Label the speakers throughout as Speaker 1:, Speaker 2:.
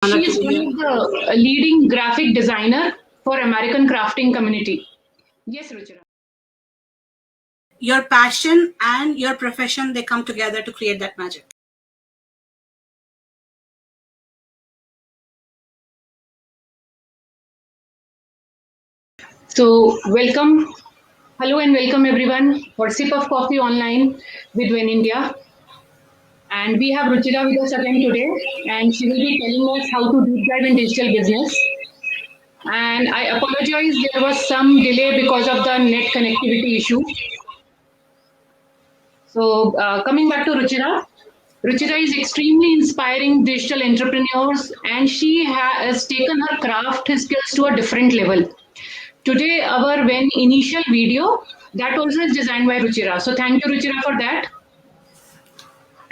Speaker 1: She is one of the leading graphic designer for American crafting community. Yes, Ruchira.
Speaker 2: Your passion and your profession, they come together to create that magic.
Speaker 1: So, welcome. Hello and welcome everyone for Sip of Coffee Online with When India. And we have Ruchira with us again today, and she will be telling us how to deep dive in digital business. And I apologize, there was some delay because of the net connectivity issue. So, coming back to Ruchira, Ruchira is extremely inspiring digital entrepreneurs, and she has taken her craft skills to a different level. Today, our when initial video that also is designed by Ruchira. So, thank you, Ruchira, for that.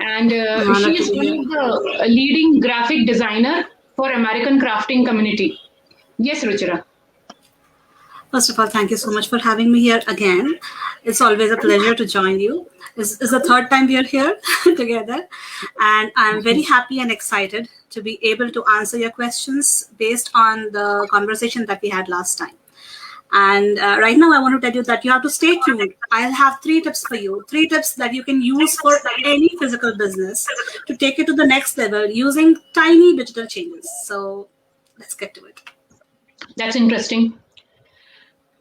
Speaker 1: And she is one of the leading graphic designer for American crafting community. Yes, Ruchira.
Speaker 2: First of all, thank you so much for having me here again. It's always a pleasure to join you. It's the third time we are here together. And I'm very happy and excited to be able to answer your questions based on the conversation that we had last time. And right now, I want to tell you that you have to stay tuned. I'll have 3 tips for you, 3 tips that you can use for any physical business to take it to the next level using tiny digital changes. So let's get to it.
Speaker 1: That's interesting.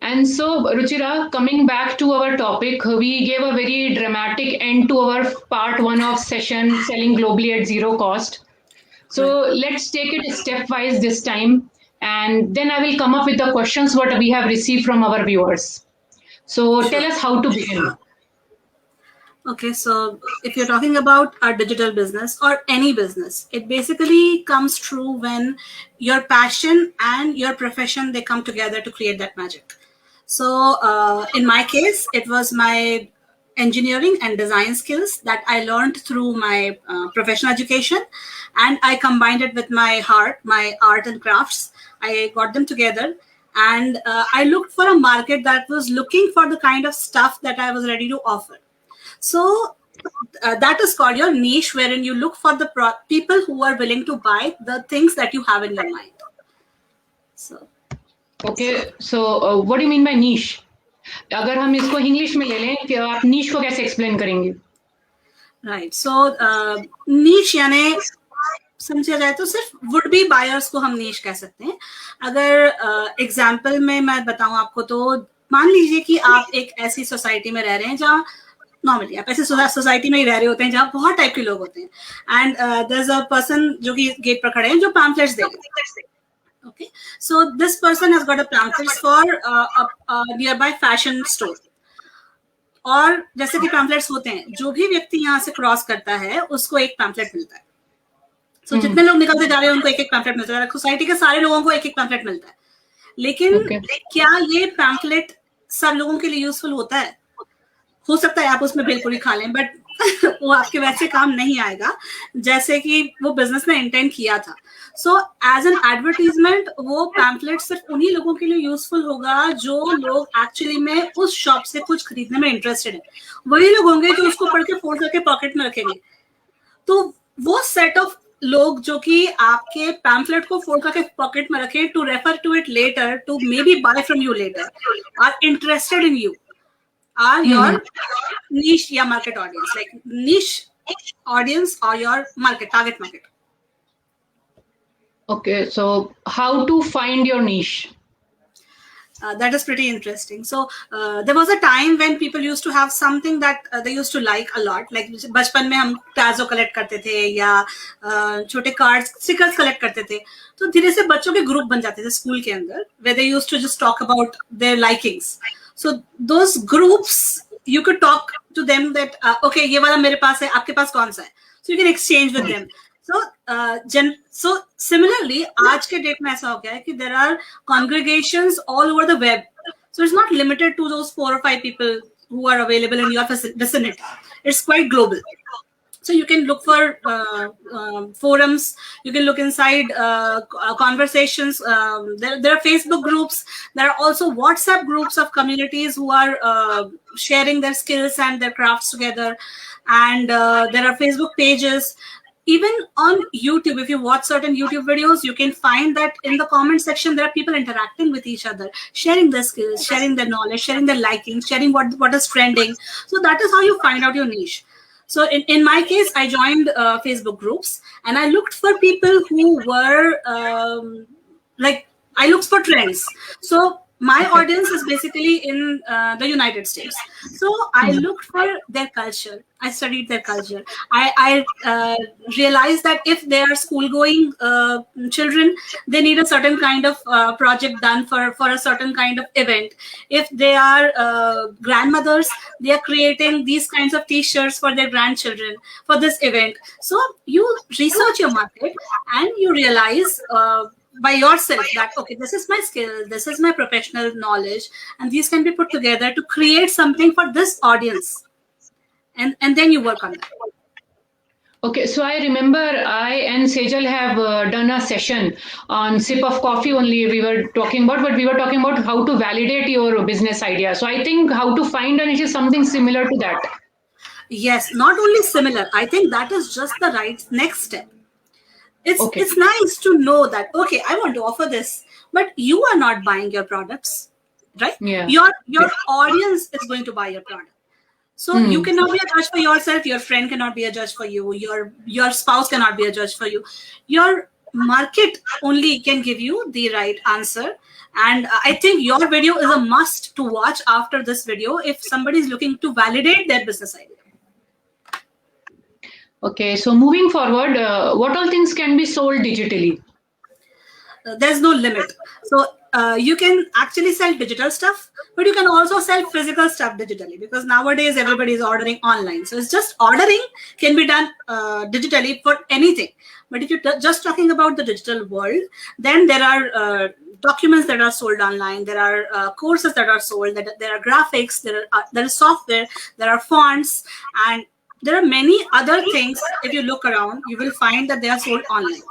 Speaker 1: And so, Ruchira, coming back to our topic, we gave a very dramatic end to our part 1 of session, selling globally at zero cost. So let's take it stepwise this time. And then I will come up with the questions what we have received from our viewers. So tell us how to begin.
Speaker 2: Okay, so if you're talking about a digital business or any business, it basically comes true when your passion and your profession, they come together to create that magic. So in my case, it was my engineering and design skills that I learned through my professional education, and I combined it with my heart, my art and crafts. I got them together, and I looked for a market that was looking for the kind of stuff that I was ready to offer. So that is called your niche, wherein you look for the people who are willing to buy the things that you have in your mind. So
Speaker 1: Okay, so what do you mean by niche? अगर हम इसको English में ले लें कि आप niche को कैसे explain करेंगे?
Speaker 2: Right, so niche यानी समझा जाए तो सिर्फ वुड बी बायर्स को हम नीश कह सकते हैं. अगर एग्जाम्पल में मैं बताऊं आपको, तो मान लीजिए कि आप एक ऐसी सोसाइटी में रह रहे हैं जहाँ नॉर्मली आप ऐसे सोसाइटी में ही रह रहे होते हैं जहाँ बहुत टाइप के लोग होते हैं, and there is a person जो कि गेट पर खड़े हैं जो पैम्फलेट्स दे रहे हैं. Okay, so this person has got a pamphlets for a nearby fashion store. और जैसे कि पैम्फलेट्स होते हैं, जो भी व्यक्ति यहाँ से क्रॉस करता है उसको एक पैम्फलेट मिलता है. So, जितने लोग निकलते जा रहे हैं उनको एक एक पैम्फलेट मिलता है. सोसाइटी के सारे लोगों को एक एक पैम्फलेट मिलता है. लेकिन क्या ये पैम्फलेट सब लोगों के लिए यूजफुल होता है? हो सकता है आप उसमें बिल्कुल ही खा लें, बट वो आपके वैसे काम नहीं आएगा जैसे कि वो बिजनेस ने इंटेंट किया था. सो एज एन एडवर्टीजमेंट वो पैम्फलेट सिर्फ उन्हीं लोगों के लिए यूजफुल होगा जो लोग एक्चुअली में उस शॉप से कुछ खरीदने में इंटरेस्टेड है. वही लोग होंगे जो उसको पढ़ के फोल्ड करके पॉकेट में रखेंगे. तो वो सेट ऑफ लोग जो कि आपके पैम्फलेट को फोल्ड करके पॉकेट में रखे to refer to it later, to maybe buy from you later, are interested in you, are your niche या market audience, like niche audience or your target market.
Speaker 1: Okay, so how to find your niche?
Speaker 2: That is pretty interesting. So there was a time when people used to have something that they used to like a lot. Like बचपन में हम टैजो collect करते थे या छोटे cards stickers collect करते थे. तो धीरे से बच्चों के ग्रुप बन जाते थे स्कूल के अंदर, where they used to just talk about their likings. So those groups you could talk to them that okay, ये वाला मेरे पास है, आपके पास कौन सा है? So you can exchange with them. So similarly, आज के डेट में ऐसा हो गया है कि there are congregations all over the web. So it's not limited to those 4 or 5 people who are available in your vicinity. It's quite global. So you can look for forums. You can look inside conversations. There are Facebook groups. There are also WhatsApp groups of communities who are sharing their skills and their crafts together. And there are Facebook pages. even on YouTube, if you watch certain YouTube videos, you can find that in the comment section, there are people interacting with each other, sharing their skills, sharing their knowledge, sharing their liking, sharing what is trending. So that is how you find out your niche. So in my case, I joined Facebook groups, and I looked for people who were like, I looked for trends. So my audience is basically in the United States. So I looked for their culture. I studied their culture. I realized that if they are school going children, they need a certain kind of project done for a certain kind of event. If they are grandmothers, they are creating these kinds of t-shirts for their grandchildren for this event. So you research your market, and you realize by yourself that, okay, this is my skill, this is my professional knowledge, and these can be put together to create something for this audience, and then you work on that.
Speaker 1: Okay, so I remember I and Sejal have done a session on sip of coffee only we were talking about, but we were talking about how to validate your business idea. So I think how to find a niche is something similar to that.
Speaker 2: Yes, not only similar, I think that is just the right next step. It's nice to know that, okay, I want to offer this, but you are not buying your products, right?
Speaker 1: Yeah.
Speaker 2: Your audience is going to buy your product. So you cannot be a judge for yourself. Your friend cannot be a judge for you. Your spouse cannot be a judge for you. Your market only can give you the right answer. And I think your video is a must to watch after this video if somebody is looking to validate their business idea.
Speaker 1: Okay, so moving forward, what all things can be sold digitally?
Speaker 2: There's no limit. So you can actually sell digital stuff, but you can also sell physical stuff digitally, because nowadays everybody is ordering online. So it's just ordering can be done digitally for anything. But if you're just talking about the digital world, then there are documents that are sold online. There are courses that are sold. There are graphics. There is software. There are fonts, and there are many other things. If you look around, you will find that they are sold online.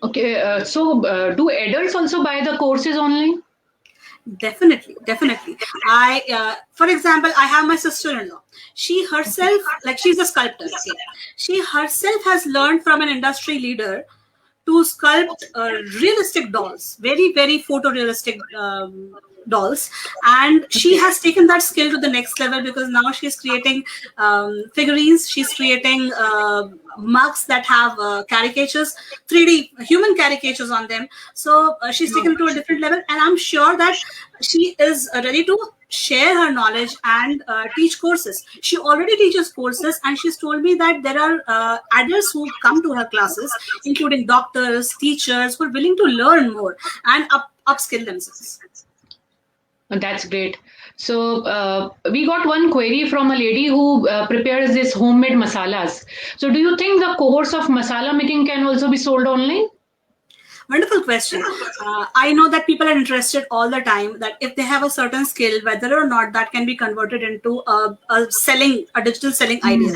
Speaker 1: Okay, so do adults also buy the courses online?
Speaker 2: Definitely. For example, I have my sister-in-law. She herself, like, she's a sculptor. Okay? She herself has learned from an industry leader to sculpt realistic dolls, very, very photorealistic dolls. And she has taken that skill to the next level, because now she's creating figurines. She's creating mugs that have caricatures, 3D human caricatures on them. So she's taken to a different level, and I'm sure that she is ready to share her knowledge and teach courses. She already teaches courses, and she's told me that there are adults who come to her classes, including doctors, teachers, who are willing to learn more and upskill themselves.
Speaker 1: That's great. So we got one query from a lady who prepares this homemade masalas. So do you think the course of masala making can also be sold online?
Speaker 2: Wonderful question. I know that people are interested all the time that if they have a certain skill, whether or not that can be converted into a digital selling idea.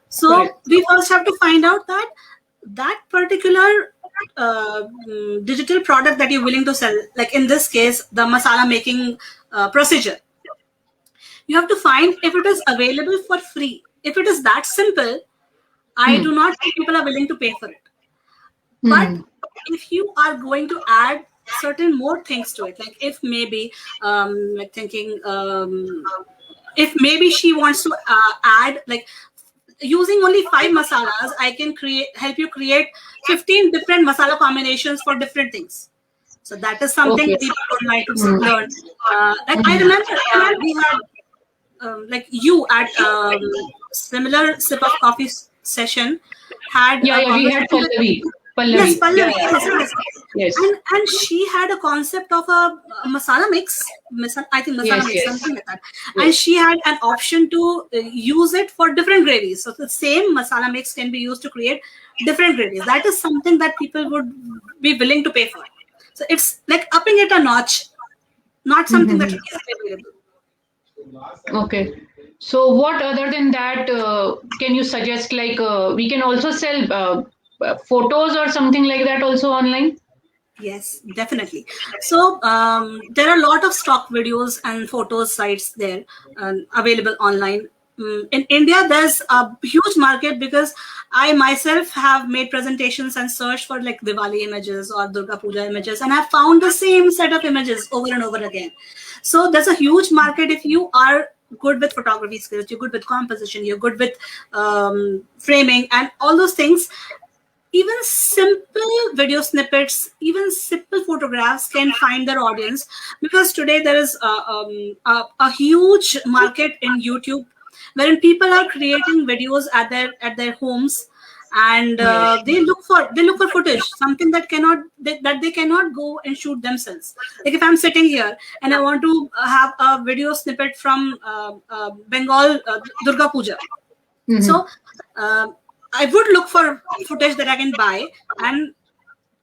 Speaker 2: So we first have to find out that particular digital product that you're willing to sell, like in this case, the masala making procedure. You have to find if it is available for free. If it is that simple, I do not think people are willing to pay for it. But if you are going to add certain more things to it, like if maybe if maybe she wants to add, like, using only 5 masalas, I can help you create 15 different masala combinations for different things. So that is something people would like to learn. Like I remember we had like you at similar sip of coffee session had
Speaker 1: we had Pallavi.
Speaker 2: Yes, Pallavi.
Speaker 1: Yes.
Speaker 2: And she had a concept of a masala mix. I think masala mix, something like that. Yes. And she had an option to use it for different gravies. So the same masala mix can be used to create different gravies. That is something that people would be willing to pay for. So it's like upping it a notch, not something that is available.
Speaker 1: Okay. So what other than that can you suggest? Like we can also sell photos or something like that also online?
Speaker 2: Yes, definitely. So there are a lot of stock videos and photos sites there available online. in India, there's a huge market because I myself have made presentations and searched for like Diwali images or Durga Puja images, and I've found the same set of images over and over again. So there's a huge market if you are good with photography skills, you're good with composition, you're good with framing and all those things. Even simple video snippets, even simple photographs can find their audience, because today there is a huge market in YouTube wherein people are creating videos at their homes, and
Speaker 1: Yes.
Speaker 2: they look for footage, something that that they cannot go and shoot themselves. Like if I'm sitting here and I want to have a video snippet from Bengal Durga Puja, so I would look for footage that I can buy and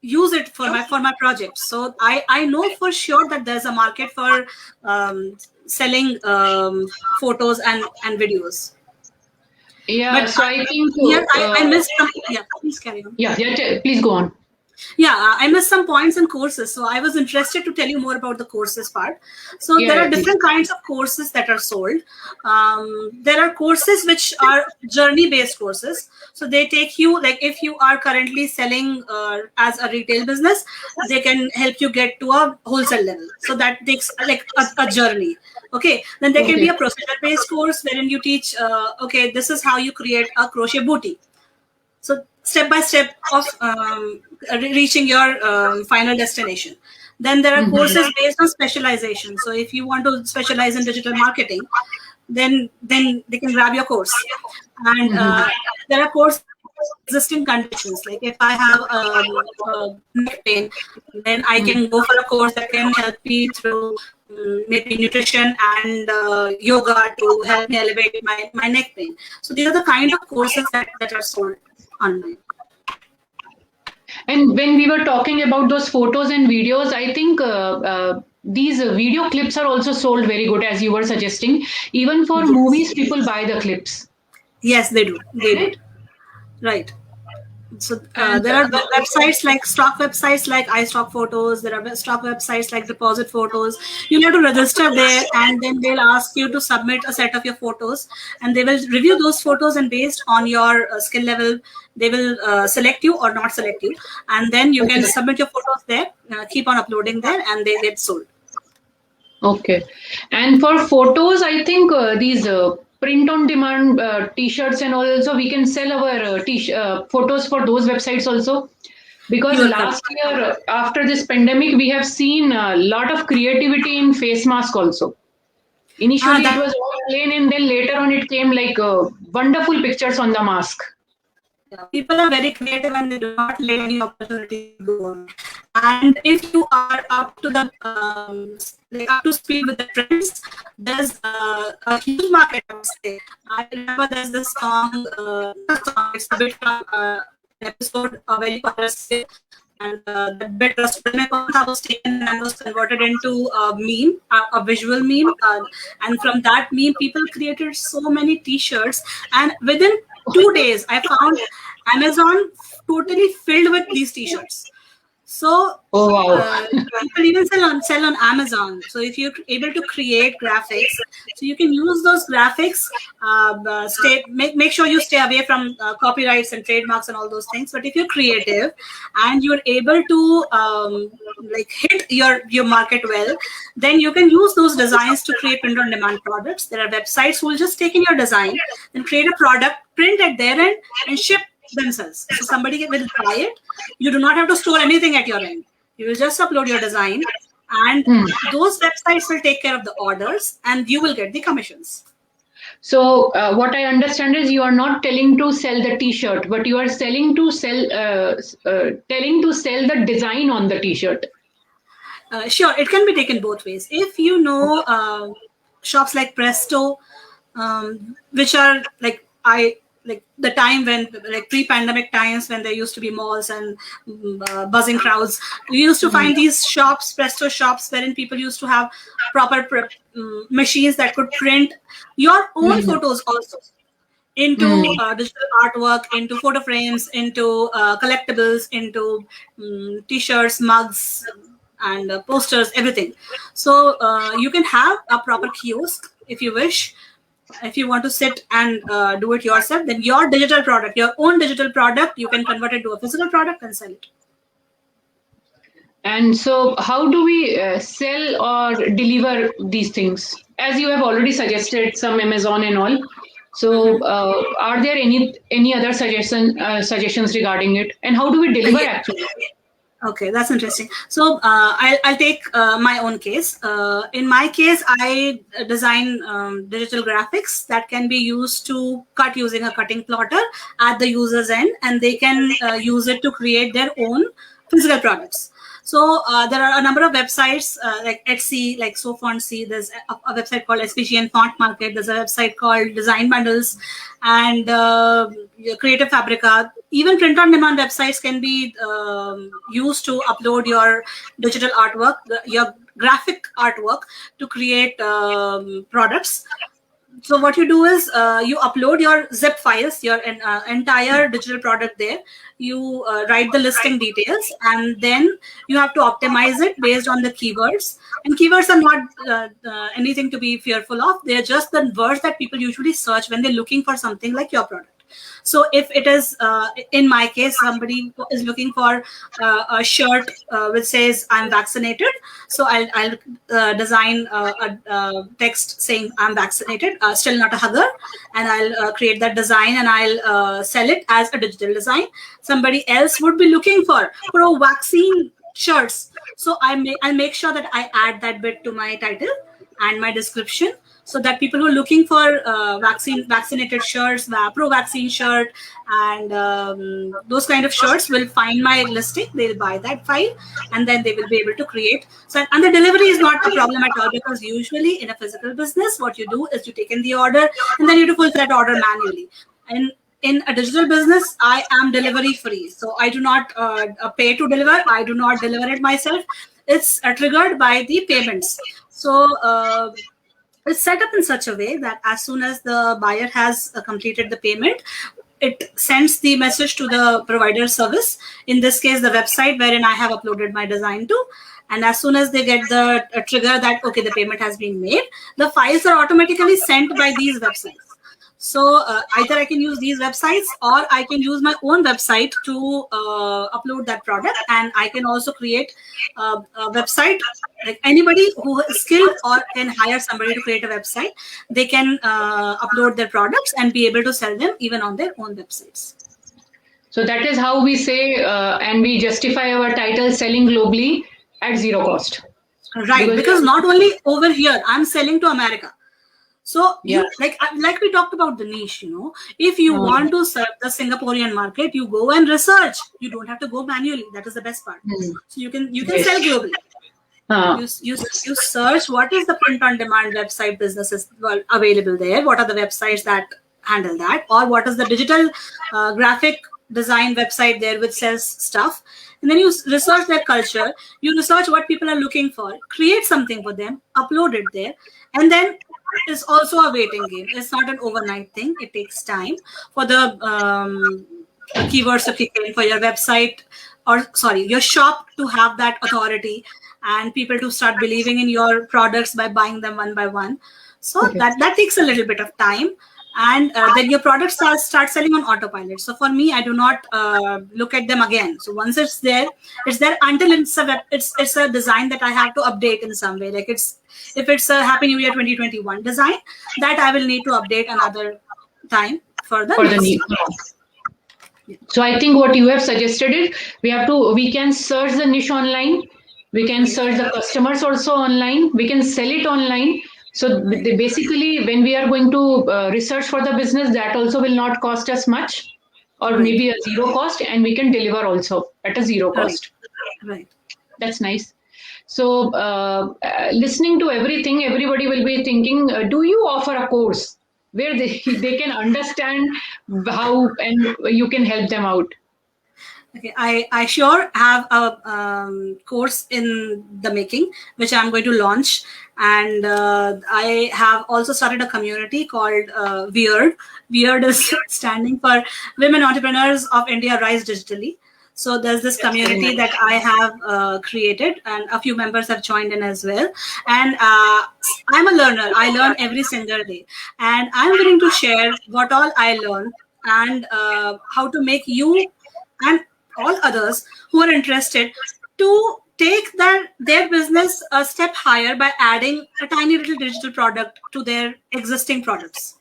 Speaker 2: use it for my project. So I know for sure that there's a market for selling photos and videos.
Speaker 1: Yeah.
Speaker 2: But
Speaker 1: So I think.
Speaker 2: here I missed some. Yeah, please carry on.
Speaker 1: Yeah. Yeah. Please go on.
Speaker 2: Yeah, I missed some points in courses, so I was interested to tell you more about the courses part. So
Speaker 1: Yeah.
Speaker 2: there are
Speaker 1: Yeah, please.
Speaker 2: different kinds of courses that are sold. There are courses which are journey based courses, so they take you, like if you are currently selling as a retail business, they can help you get to a wholesale level, so that takes like a journey. Okay, then there can be
Speaker 1: Okay.
Speaker 2: a procedure based course wherein you teach okay, this is how you create a crochet booty, so step by step of reaching your final destination. Then there are courses based on specialization. So if you want to specialize in digital marketing, then they can grab your course. And there are courses existing conditions. Like if I have neck pain, then I can go for a course that can help me through maybe nutrition and yoga to help me elevate my neck pain. So these are the kind of courses that are sold online.
Speaker 1: And when we were talking about those photos and videos, I think these video clips are also sold very good, as you were suggesting. Even for
Speaker 2: Yes.
Speaker 1: movies, people buy the clips,
Speaker 2: Yes, they do. They do.
Speaker 1: right?
Speaker 2: Right. So
Speaker 1: And
Speaker 2: there are websites like stock websites like iStock Photos. There are stock websites like Deposit Photos. You have to register there, and then they'll ask you to submit a set of your photos, and they will review those photos, and based on your skill level, they will select you or not select you, and then you can
Speaker 1: okay,
Speaker 2: submit your photos there, keep on uploading there, and they get sold.
Speaker 1: okay. And for photos, I think these print on demand t-shirts and all, also we can sell our photos for those websites also. Because
Speaker 2: You are correct.
Speaker 1: last year, after this pandemic, we have seen a lot of creativity in face mask also. Initially, it
Speaker 2: That
Speaker 1: was all plain, and then later on, it came like wonderful pictures on the mask.
Speaker 2: people are very creative and they do not let any opportunity go on. And if you are up to the like up to speed with the trends, there's a huge market. I would say. I remember there's this song. It's a bit from an episode where you and that bit was taken and was converted into a meme, a visual meme, and from that meme, people created so many T-shirts, and within 2 days, I found Amazon totally filled with these T-shirts. So
Speaker 1: Oh wow!
Speaker 2: people even sell on Amazon. So if you're able to create graphics, so you can use those graphics. Make sure you stay away from copyrights and trademarks and all those things. But if you're creative and you're able to like hit your market well, then you can use those designs to create print on demand products. There are websites who will just take in your design and create a product, print at their end, and ship themselves. So somebody will buy it. You do not have to store anything at your end. You will just upload your design, and those websites will take care of the orders, and you will get the commissions.
Speaker 1: So what I understand is you are not telling to sell the T-shirt, but you are selling to telling to sell the design on the T-shirt.
Speaker 2: Sure, it can be taken both ways. If you know shops like Presto, which are like the time when, like pre-pandemic times, when there used to be malls and buzzing crowds, you used to find these shops, Presto shops, wherein people used to have proper machines that could print your own photos also into digital artwork, into photo frames, into collectibles, into T-shirts, mugs, and posters, everything. So you can have a proper kiosk if you wish, If you want to sit and do it yourself, then your digital product, your own digital product, you can convert it to a physical product and sell it.
Speaker 1: And so, how do we sell or deliver these things? As you have already suggested, some Amazon and all. So, are there any other suggestions regarding it? And how do we deliver
Speaker 2: Yeah.
Speaker 1: actually?
Speaker 2: Okay, that's interesting. So I'll take my own case. In my case, I design digital graphics that can be used to cut using a cutting plotter at the user's end, and they can use it to create their own physical products. So there are a number of websites like Etsy, like SoFontC. There's a website called SPG and Font Market. There's a website called Design Bundles, and Creative Fabrica. Even print-on-demand websites can be used to upload your digital artwork, your graphic artwork, to create products. So what you do is you upload your zip files, your entire digital product there. You write the listing details, and then you have to optimize it based on the keywords. And keywords are not anything to be fearful of. They're just the words that people usually search when they're looking for something like your product. So if it is, in my case, somebody is looking for a shirt which says "I'm vaccinated," so I'll design a text saying "I'm vaccinated," still not a hugger, and I'll create that design and I'll sell it as a digital design. Somebody else would be looking for pro-vaccine shirts, so I'll make sure that I add that bit to my title and my description, so that people who are looking for vaccinated shirts, pro-vaccine shirt, and those kind of shirts will find my listing. They'll buy that file, and then they will be able to create. So, and the delivery is not a problem at all, because usually in a physical business, what you do is you take in the order, and then you have to fulfill that order manually. And in a digital business, I am delivery free, so I do not pay to deliver. I do not deliver it myself. It's triggered by the payments. So it's set up in such a way that as soon as the buyer has completed the payment, it sends the message to the provider service, in this case the website wherein I have uploaded my design to. And as soon as they get the trigger that okay, the payment has been made, the files are automatically sent by these websites. So either I can use these websites, or I can use my own website to upload that product. And I can also create a website, like anybody who is skilled or can hire somebody to create a website. They can upload their products and be able to sell them even on their own websites.
Speaker 1: So that is how we say and we justify our title "Selling Globally at Zero Cost."
Speaker 2: Right, because not only over here, I'm selling to America. So you, like we talked about the niche, if you want to serve the Singaporean market, you go and research. You don't have to go manually. That is the best part. So you can sell globally. You search what is the print-on-demand website businesses available there. What are the websites that handle that, or what is the digital graphic design website there which sells stuff, and then you research their culture. You research what people are looking for. Create something for them. Upload it there, and then it's also a waiting game. It's not an overnight thing. It takes time for the keywords to kick in, for your website, or sorry, your shop to have that authority, and people to start believing in your products by buying them one by one. So that takes a little bit of time. And then your products start selling on autopilot. So for me, I do not look at them again. So once it's there until it's a design that I have to update in some way. Like if it's a Happy New Year 2021 design, that I will need to update another time for the next.
Speaker 1: So I think what you have suggested is we can search the niche online. We can search the customers also online. We can sell it online. So basically, when we are going to research for the business, that also will not cost us much, or maybe a zero cost, and we can deliver also at a zero cost.
Speaker 2: Right.
Speaker 1: That's nice. So listening to everything, everybody will be thinking, do you offer a course where they can understand how and you can help them out?
Speaker 2: Okay, I sure have a course in the making, which I'm going to launch. And I have also started a community called Weird. Weird is standing for Women Entrepreneurs of India Rise Digitally. So there's this community that I have created, and a few members have joined in as well. And I'm a learner. I learn every single day, and I'm willing to share what all I learn, and how to make you and all others who are interested to take their business a step higher by adding a tiny little digital product to their existing products.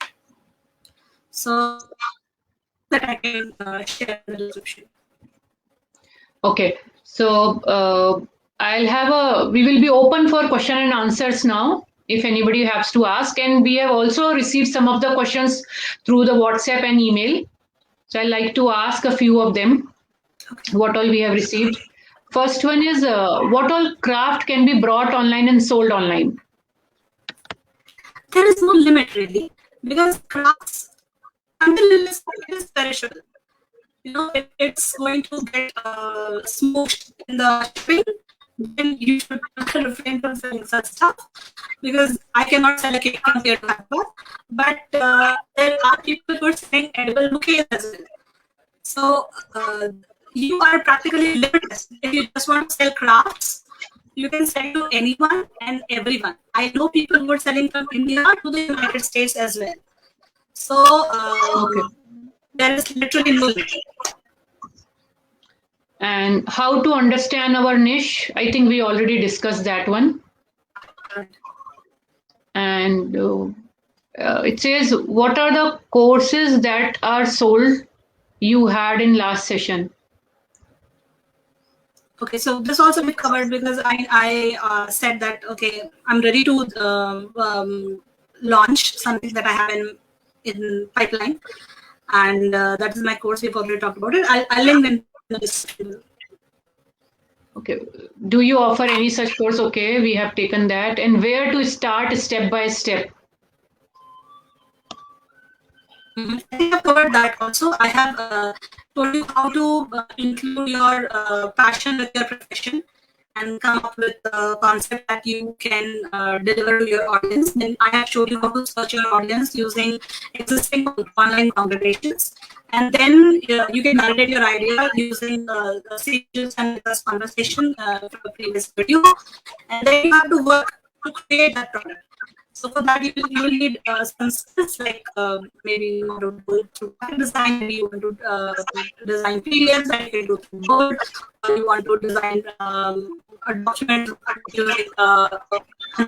Speaker 2: So that I can share in the description.
Speaker 1: Okay, so we will be open for question and answers now if anybody has to ask. And we have also received some of the questions through the WhatsApp and email. So I'd like to ask a few of them, what all we have received. First one is, what all craft can be brought online and sold online?
Speaker 2: There is no limit really, because crafts, until it is perishable, it's going to get smooshed in the shipping, then you should refrain from selling such stuff, because I cannot sell a cake compared to Aqua, but there are people who are selling edible bouquets as well. So you are practically limitless. If you just want to sell crafts, you can sell to anyone and everyone. I know people who are selling from India to the United States as well. So there is literally no limit.
Speaker 1: And how to understand our niche? I think we already discussed that one. And it says, what are the courses that are sold you had in last session?
Speaker 2: Okay, so this also we covered, because I said that, okay, I'm ready to launch something that I have in pipeline, and that is my course. We've already talked about it. I'll link in the description.
Speaker 1: Okay, do you offer any such course? Okay, we have taken that. And where to start step by step?
Speaker 2: I think I've covered that also. I have told you how to include your passion with your profession and come up with a concept that you can deliver to your audience. Then I have showed you how to search your audience using existing online congregations. And then you can validate your idea using the stages and this conversation from the previous video. And then you have to work to create that product. So for that, you will need some skills, like maybe you want to do it through graphic design, maybe you want to design PDFs that you can do through Word, or you want to design a document using an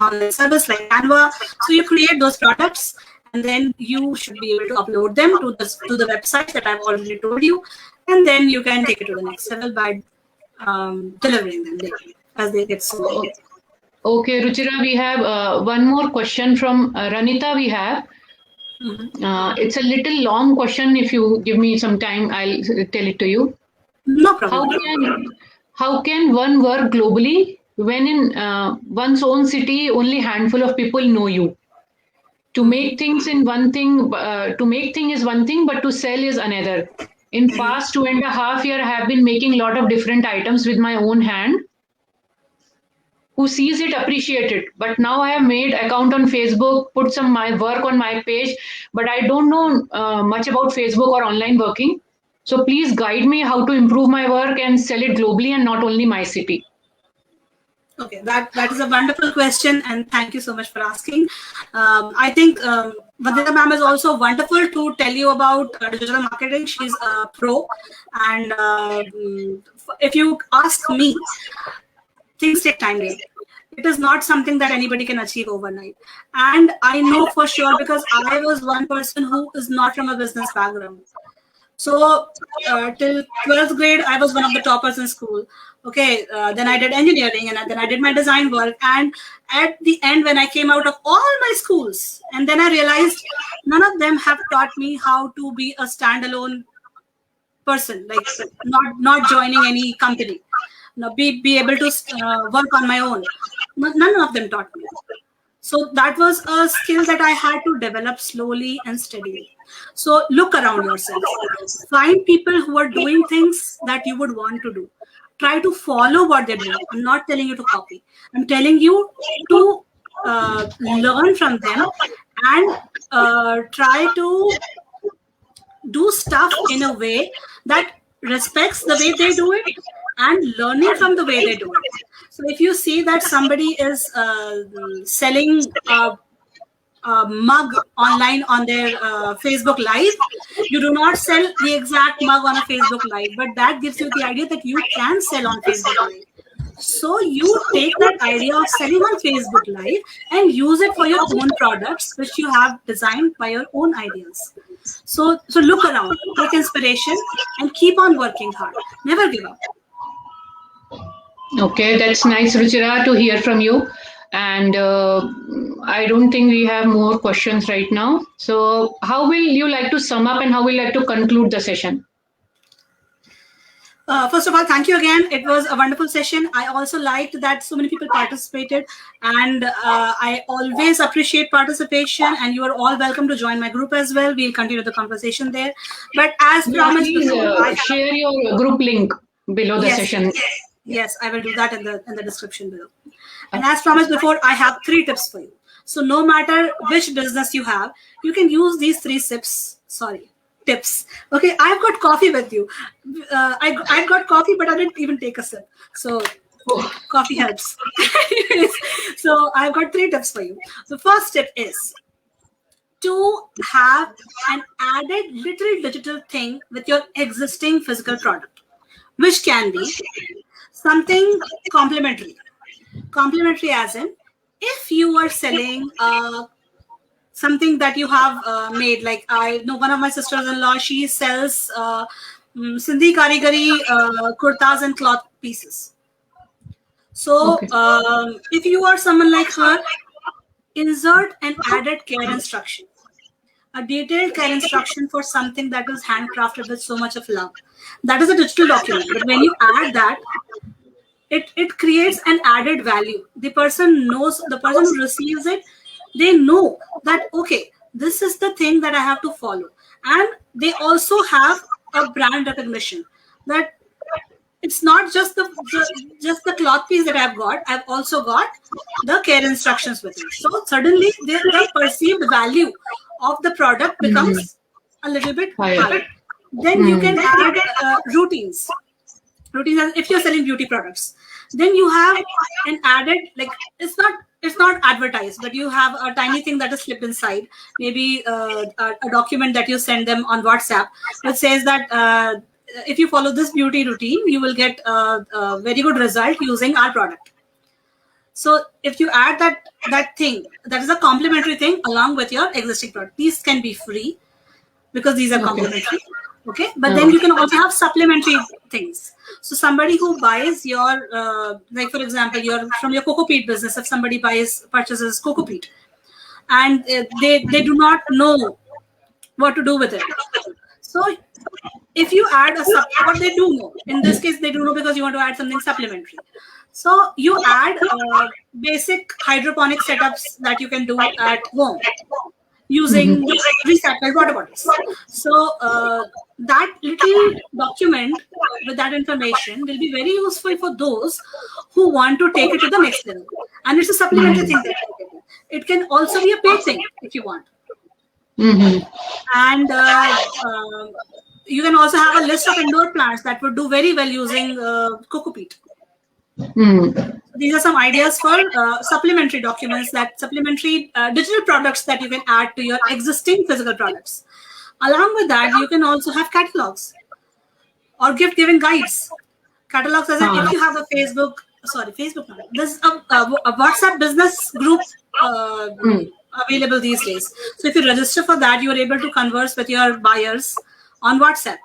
Speaker 2: online service like Canva. So you create those products, and then you should be able to upload them to the website that I've already told you, and then you can take it to the next level by delivering them as they get sold.
Speaker 1: Okay, Ruchira, we have one more question from Ranita. We have. It's a little long question. If you give me some time, I'll tell it to you.
Speaker 2: No problem.
Speaker 1: How can one work globally when in one's own city only handful of people know you? To make things is one thing, but to sell is another. In past 2.5 years, I have been making a lot of different items with my own hand. Who sees it, appreciate it. But now I have made account on Facebook, put some my work on my page, but I don't know much about Facebook or online working. So please guide me how to improve my work and sell it globally and not only my city.
Speaker 2: Okay, that is a wonderful question, and thank you so much for asking. I think Vandita ma'am is also wonderful to tell you about digital marketing. She's a pro, and if you ask me, things take time. It is not something that anybody can achieve overnight. And I know for sure, because I was one person who is not from a business background. So till 12th grade, I was one of the toppers in school. Okay, then I did engineering, and then I did my design work. And at the end, when I came out of all my schools, and then I realized none of them have taught me how to be a standalone person, like not joining any company. Be able to work on my own. None of them taught me. So that was a skill that I had to develop slowly and steadily. So look around yourself. Find people who are doing things that you would want to do. Try to follow what they're doing. I'm not telling you to copy. I'm telling you to learn from them and try to do stuff in a way that respects the way they do it and learning from the way they do it. So if you see that somebody is selling a mug online on their Facebook Live, you do not sell the exact mug on a Facebook Live, but that gives you the idea that you can sell on Facebook Live. So you take that idea of selling on Facebook Live and use it for your own products, which you have designed by your own ideas. So look around, take inspiration, and keep on working hard. Never give up.
Speaker 1: Okay, that's nice, Ruchira, to hear from you. And I don't think we have more questions right now. So how will you like to sum up and how will you like to conclude the session?
Speaker 2: First of all, thank you again. It was a wonderful session. I also liked that so many people participated, and I always appreciate participation, and you are all welcome to join my group as well. We'll continue the conversation there. But as promised,
Speaker 1: please, share your group link below the session.
Speaker 2: Yes, I will do that in the description below. And as promised before, I have 3 tips for you. So no matter which business you have, you can use these 3 tips. Okay, I've got coffee with you. I got coffee, but I didn't even take a sip. So coffee helps. So I've got 3 tips for you. The first tip is to have an added little digital thing with your existing physical product, which can be something complementary. Complementary as in, if you are selling something that you have made, like I know one of my sisters-in-law, she sells Sindhi Karigari kurtas and cloth pieces. So if you are someone like her, insert an added care instruction, a detailed care instruction for something that is handcrafted with so much of love. That is a digital document, but when you add that, it creates an added value. The person knows, the person who receives it, they know that, okay, this is the thing that I have to follow. And they also have a brand recognition that it's not just the cloth piece that I've got, I've also got the care instructions with it. So suddenly the perceived value of the product becomes a little bit higher. Then you can add routines. If you're selling beauty products, then you have an added, like, it's not advertised, but you have a tiny thing that is slipped inside, maybe a document that you send them on WhatsApp, which says that if you follow this beauty routine, you will get a very good result using our product. So if you add that thing, that is a complementary thing along with your existing product. These can be free because these are complementary. Okay, but then you can also have supplementary things. So somebody who buys your, like for example, from your cocoa peat business, if somebody purchases cocoa peat, and they do not know what to do with it. So if you add what they do know, in this case they do know because you want to add something supplementary. So you add basic hydroponic setups that you can do at home using recycled water bottles. So that little document with that information will be very useful for those who want to take it to the next level. And it's a supplementary thing that you can do. It can also be a paid thing if you want. And you can also have a list of indoor plants that would do very well using cocoa peat. These are some ideas for supplementary documents, supplementary digital products that you can add to your existing physical products. Along with that, you can also have catalogs or gift-giving guides. Catalogs, as if you have a there's a WhatsApp business group available these days. So if you register for that, you are able to converse with your buyers on WhatsApp.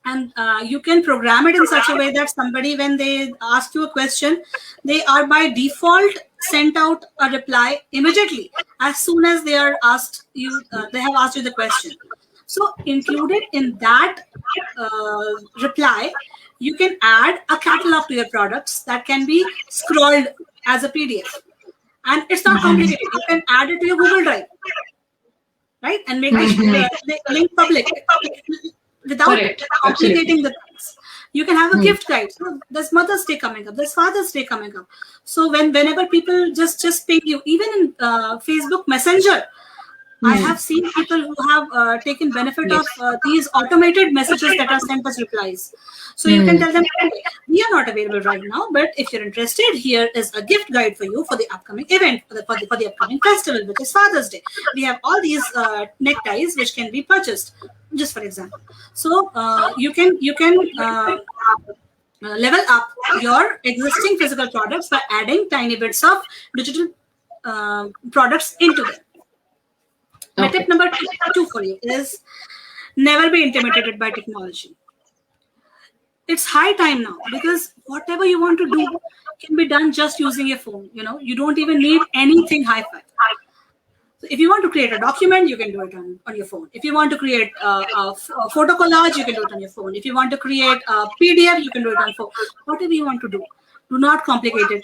Speaker 2: And you can program it in such a way that somebody, when they ask you a question, they are by default sent out a reply immediately as soon as they are asked you. They have asked you the question. So included in that reply, you can add a catalog to your products that can be scrolled as a PDF, and it's not complicated. You can add it to your Google Drive, right, and make the link public. Without complicating the things. You can have a gift guide. So there's Mother's Day coming up. There's Father's Day coming up. So whenever people just ping you, even in Facebook Messenger, I have seen people who have taken benefit of these automated messages that are sent as replies. So you can tell them, okay, we are not available right now, but if you're interested, here is a gift guide for you for the upcoming event, for the upcoming festival, which is Father's Day. We have all these neckties which can be purchased, just for example. So you can level up your existing physical products by adding tiny bits of digital products into them. My tip number two for you is never be intimidated by technology. It's high time now, because whatever you want to do can be done just using your phone. You don't even need anything hi-fi. So if you want to create a document, you can do it on your phone. If you want to create a photo collage, you can do it on your phone. If you want to create a PDF, you can do it on phone. Whatever you want to do not complicate it.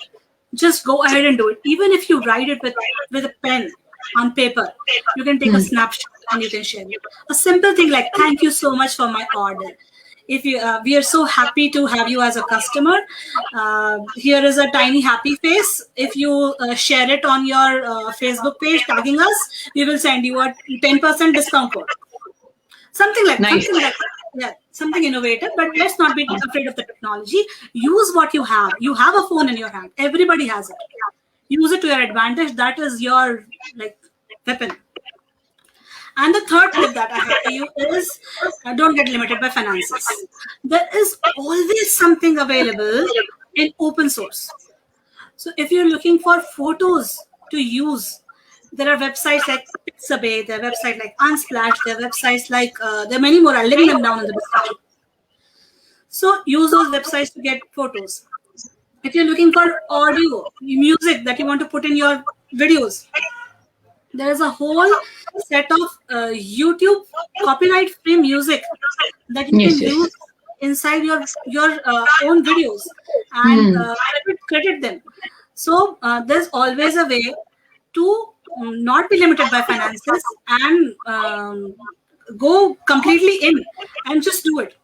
Speaker 2: Just go ahead and do it. Even if you write it with a pen on paper, you can take a snapshot and you can share it. A simple thing like, thank you so much for my order. If you, we are so happy to have you as a customer. Here is a tiny happy face. If you share it on your Facebook page, tagging us, we will send you a 10% discount code. Something like something innovative. But let's not be afraid of the technology. Use what you have. You have a phone in your hand. Everybody has it. Use it to your advantage. That is your weapon. And the third tip that I have for you is don't get limited by finances. There is always something available in open source. So if you're looking for photos to use, there are websites like Pixabay, there are websites like Unsplash, there are websites like, there are many more. I'll link them down in the description. So use those websites to get photos. If you're looking for audio, music that you want to put in your videos, there is a whole set of YouTube copyright-free music that you can use inside your own videos and credit them. So there's always a way to not be limited by finances and go completely in and just do it.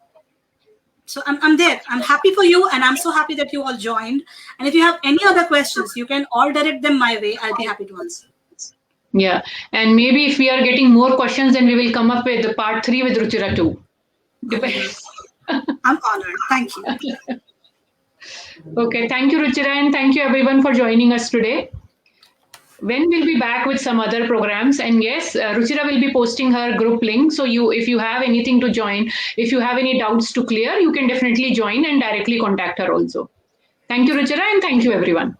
Speaker 2: So I'm there. I'm happy for you, and I'm so happy that you all joined. And if you have any other questions, you can all direct them my way. I'll be happy to answer.
Speaker 1: Yeah, and maybe if we are getting more questions, then we will come up with the part 3 with Ruchira too.
Speaker 2: I'm honored. Thank you.
Speaker 1: Okay, thank you, Ruchira, and thank you everyone for joining us today. When we'll be back with some other programs, and yes, Ruchira will be posting her group link. So if you have anything to join, if you have any doubts to clear, you can definitely join and directly contact her also. Thank you, Ruchira, and thank you everyone.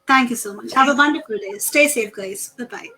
Speaker 2: Thank you so much. Have a wonderful day. Stay safe, guys. Bye-bye.